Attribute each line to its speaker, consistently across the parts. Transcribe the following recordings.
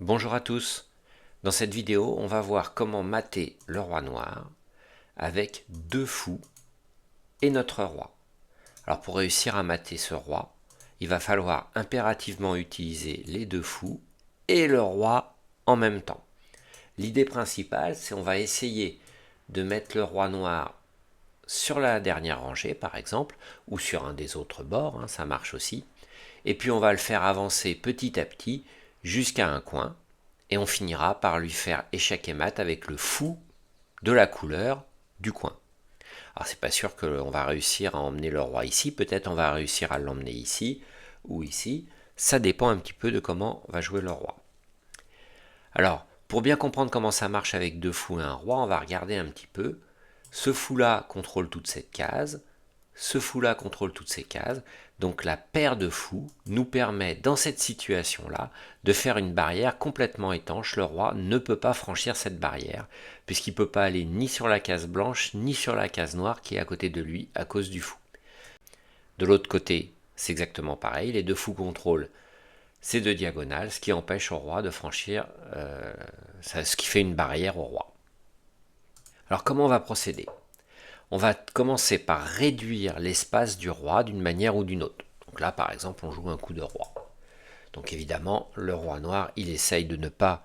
Speaker 1: Bonjour à tous. Dans cette vidéo, on va voir comment mater le roi noir avec deux fous et notre roi. Alors pour réussir à mater ce roi, il va falloir impérativement utiliser les deux fous et le roi en même temps. L'idée principale, c'est on va essayer de mettre le roi noir sur la dernière rangée par exemple, ou sur un des autres bords, ça marche aussi. Et puis on va le faire avancer petit à petit jusqu'à un coin, et on finira par lui faire échec et mat avec le fou de la couleur du coin. Alors c'est pas sûr qu'on va réussir à emmener le roi ici, peut-être on va réussir à l'emmener ici ou ici, ça dépend un petit peu de comment va jouer le roi. Alors, pour bien comprendre comment ça marche avec deux fous et un roi, on va regarder un petit peu. Ce fou-là contrôle toute cette case, ce fou-là contrôle toutes ces cases, donc la paire de fous nous permet dans cette situation-là de faire une barrière complètement étanche. Le roi ne peut pas franchir cette barrière, puisqu'il ne peut pas aller ni sur la case blanche, ni sur la case noire qui est à côté de lui à cause du fou. De l'autre côté, c'est exactement pareil, les deux fous contrôlent ces deux diagonales, ce qui empêche au roi de franchir, ce qui fait une barrière au roi. Alors comment on va procéder ? On va commencer par réduire l'espace du roi d'une manière ou d'une autre. Donc là, par exemple, on joue un coup de roi. Donc évidemment, le roi noir, il essaye de ne pas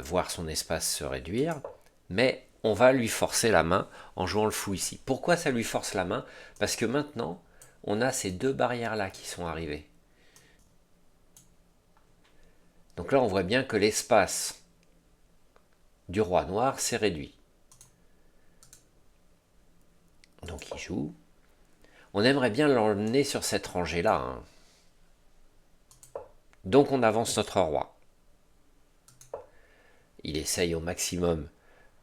Speaker 1: voir son espace se réduire, mais on va lui forcer la main en jouant le fou ici. Pourquoi ça lui force la main? Parce que maintenant, on a ces deux barrières-là qui sont arrivées. Donc là, on voit bien que l'espace du roi noir s'est réduit. Donc il joue. On aimerait bien l'emmener sur cette rangée-là. Donc on avance notre roi. Il essaye au maximum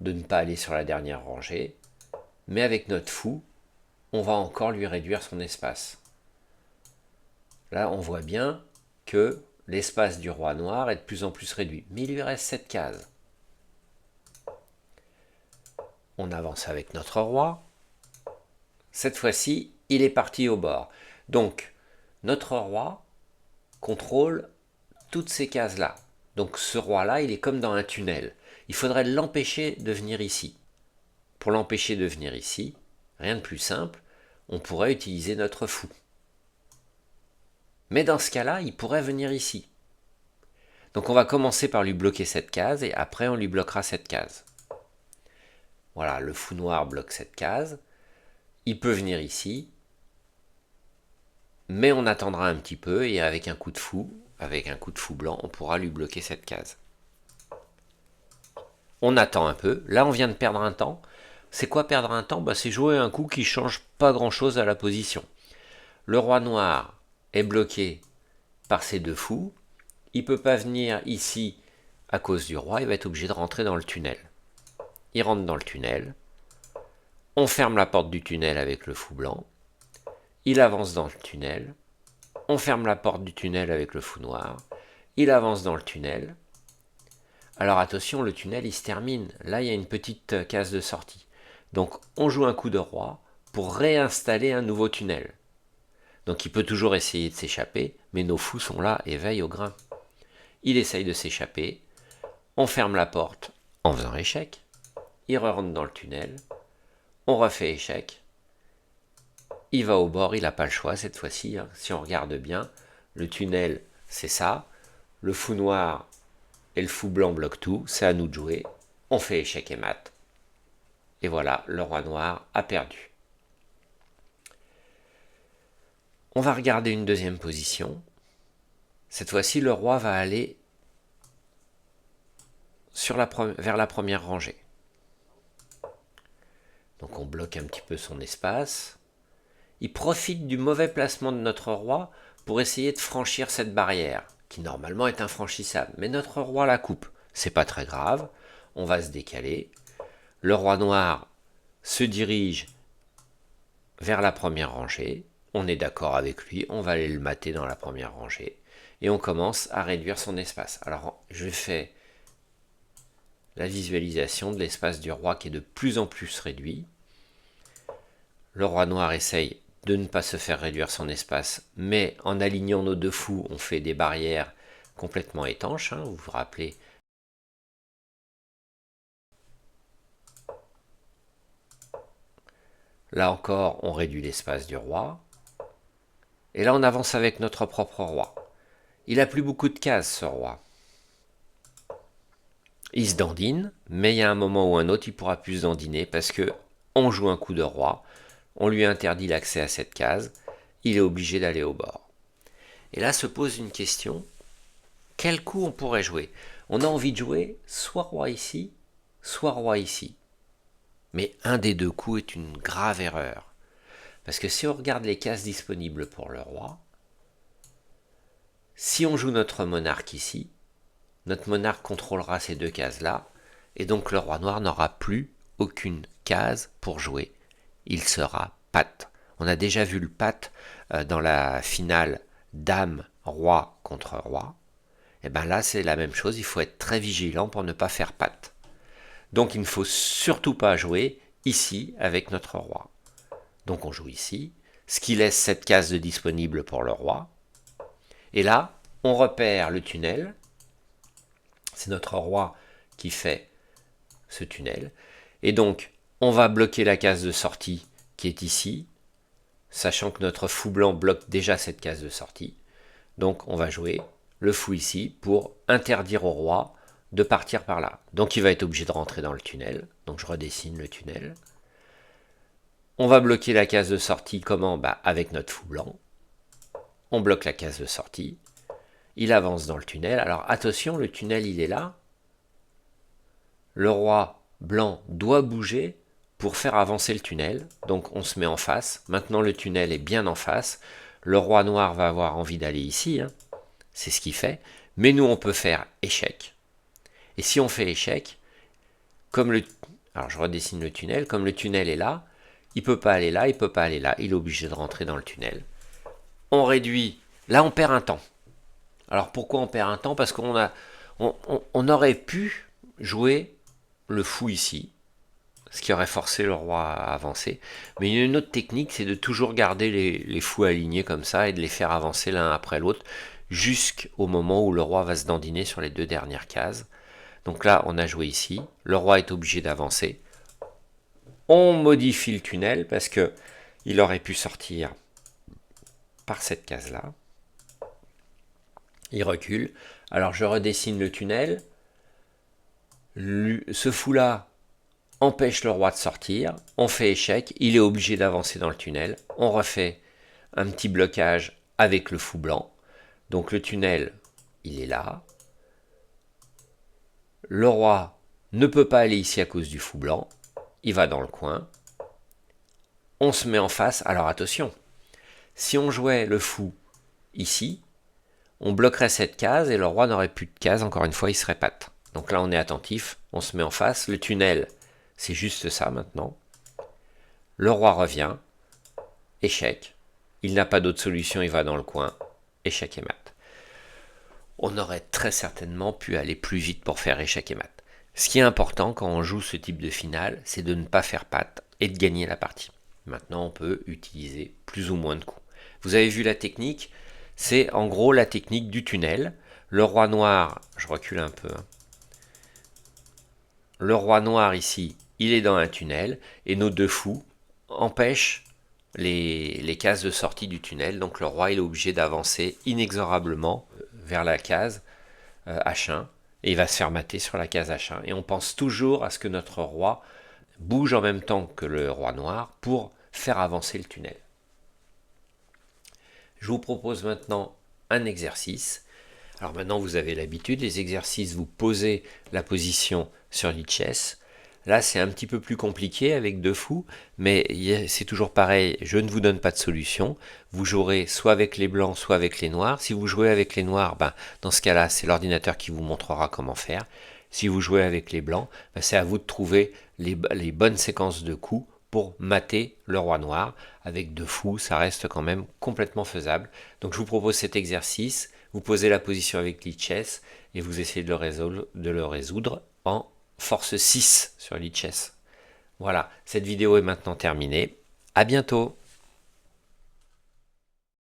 Speaker 1: de ne pas aller sur la dernière rangée, mais avec notre fou, on va encore lui réduire son espace. Là, on voit bien que l'espace du roi noir est de plus en plus réduit, mais il lui reste 7 cases. On avance avec notre roi. Cette fois-ci, il est parti au bord. Donc, notre roi contrôle toutes ces cases-là. Donc ce roi-là, il est comme dans un tunnel. Il faudrait l'empêcher de venir ici. Pour l'empêcher de venir ici, rien de plus simple, on pourrait utiliser notre fou. Mais dans ce cas-là, il pourrait venir ici. Donc on va commencer par lui bloquer cette case et après on lui bloquera cette case. Voilà, le fou noir bloque cette case. Il peut venir ici, mais on attendra un petit peu et avec un coup de fou blanc, on pourra lui bloquer cette case. On attend un peu. Là, on vient de perdre un temps. C'est quoi perdre un temps? C'est jouer un coup qui change pas grand-chose à la position. Le roi noir est bloqué par ces deux fous. Il ne peut pas venir ici à cause du roi. Il va être obligé de rentrer dans le tunnel. Il rentre dans le tunnel. On ferme la porte du tunnel avec le fou blanc. Il avance dans le tunnel. On ferme la porte du tunnel avec le fou noir. Il avance dans le tunnel. Alors attention, le tunnel il se termine. Là, il y a une petite case de sortie. Donc on joue un coup de roi pour réinstaller un nouveau tunnel. Donc il peut toujours essayer de s'échapper, mais nos fous sont là et veillent au grain. Il essaye de s'échapper. On ferme la porte en faisant échec. Il rentre dans le tunnel. On refait échec. Il va au bord, il n'a pas le choix cette fois-ci. Si on regarde bien, le tunnel, c'est ça. Le fou noir et le fou blanc bloquent tout. C'est à nous de jouer. On fait échec et mat. Et voilà, le roi noir a perdu. On va regarder une deuxième position. Cette fois-ci, le roi va aller vers la première rangée. Donc on bloque un petit peu son espace. Il profite du mauvais placement de notre roi pour essayer de franchir cette barrière, qui normalement est infranchissable. Mais notre roi la coupe. C'est pas très grave. On va se décaler. Le roi noir se dirige vers la première rangée. On est d'accord avec lui. On va aller le mater dans la première rangée. Et on commence à réduire son espace. Alors je fais la visualisation de l'espace du roi qui est de plus en plus réduit. Le roi noir essaye de ne pas se faire réduire son espace, mais en alignant nos deux fous, on fait des barrières complètement étanches. Vous vous rappelez Là encore, on réduit l'espace du roi. Et là, on avance avec notre propre roi. Il n'a plus beaucoup de cases, ce roi. Il se dandine, mais il y a un moment ou un autre, il pourra plus se dandiner parce que on joue un coup de roi, on lui interdit l'accès à cette case, il est obligé d'aller au bord. Et là se pose une question, quel coup on pourrait jouer? On a envie de jouer soit roi ici, soit roi ici. Mais un des deux coups est une grave erreur. Parce que si on regarde les cases disponibles pour le roi, si on joue notre monarque ici, notre monarque contrôlera ces deux cases-là, et donc le roi noir n'aura plus aucune case pour jouer. Il sera patte. On a déjà vu le patte dans la finale dame-roi contre roi. Et bien là, c'est la même chose, il faut être très vigilant pour ne pas faire patte. Donc il ne faut surtout pas jouer ici avec notre roi. Donc on joue ici, ce qui laisse cette case de disponible pour le roi. Et là, on repère le tunnel. C'est notre roi qui fait ce tunnel. Et donc, on va bloquer la case de sortie qui est ici, sachant que notre fou blanc bloque déjà cette case de sortie. Donc, on va jouer le fou ici pour interdire au roi de partir par là. Donc, il va être obligé de rentrer dans le tunnel. Donc, je redessine le tunnel. On va bloquer la case de sortie, comment? Avec notre fou blanc. On bloque la case de sortie. Il avance dans le tunnel. Alors attention, le tunnel il est là. Le roi blanc doit bouger pour faire avancer le tunnel. Donc on se met en face. Maintenant le tunnel est bien en face. Le roi noir va avoir envie d'aller ici. C'est ce qu'il fait. Mais nous on peut faire échec. Et si on fait échec, alors je redessine le tunnel. Comme le tunnel est là, il ne peut pas aller là, il ne peut pas aller là. Il est obligé de rentrer dans le tunnel. On réduit. Là on perd un temps. Alors pourquoi on perd un temps? Parce qu'on aurait pu jouer le fou ici, ce qui aurait forcé le roi à avancer. Mais il y a une autre technique, c'est de toujours garder les fous alignés comme ça et de les faire avancer l'un après l'autre jusqu'au moment où le roi va se dandiner sur les deux dernières cases. Donc là, on a joué ici. Le roi est obligé d'avancer. On modifie le tunnel parce que il aurait pu sortir par cette case-là. Il recule. Alors je redessine le tunnel. Ce fou-là empêche le roi de sortir. On fait échec. Il est obligé d'avancer dans le tunnel. On refait un petit blocage avec le fou blanc. Donc le tunnel, il est là. Le roi ne peut pas aller ici à cause du fou blanc. Il va dans le coin. On se met en face. Alors attention, si on jouait le fou ici, on bloquerait cette case et le roi n'aurait plus de case. Encore une fois, il serait patte. Donc là, on est attentif. On se met en face. Le tunnel, c'est juste ça maintenant. Le roi revient. Échec. Il n'a pas d'autre solution. Il va dans le coin. Échec et mat. On aurait très certainement pu aller plus vite pour faire échec et mat. Ce qui est important quand on joue ce type de finale, c'est de ne pas faire patte et de gagner la partie. Maintenant, on peut utiliser plus ou moins de coups. Vous avez vu la technique, c'est en gros la technique du tunnel. Le roi noir, je recule un peu. Le roi noir ici, il est dans un tunnel et nos deux fous empêchent les cases de sortie du tunnel. Donc le roi il est obligé d'avancer inexorablement vers la case H1 et il va se faire mater sur la case H1. Et on pense toujours à ce que notre roi bouge en même temps que le roi noir pour faire avancer le tunnel. Je vous propose maintenant un exercice. Alors maintenant vous avez l'habitude, les exercices, vous posez la position sur lichess. Là c'est un petit peu plus compliqué avec deux fous, mais c'est toujours pareil, je ne vous donne pas de solution. Vous jouerez soit avec les blancs, soit avec les noirs. Si vous jouez avec les noirs, dans ce cas-là, c'est l'ordinateur qui vous montrera comment faire. Si vous jouez avec les blancs, c'est à vous de trouver les bonnes séquences de coups pour mater le roi noir. Avec deux fous, ça reste quand même complètement faisable. Donc je vous propose cet exercice. Vous posez la position avec lichess et vous essayez de le résoudre en force 6 sur lichess. Voilà, cette vidéo est maintenant terminée. À bientôt.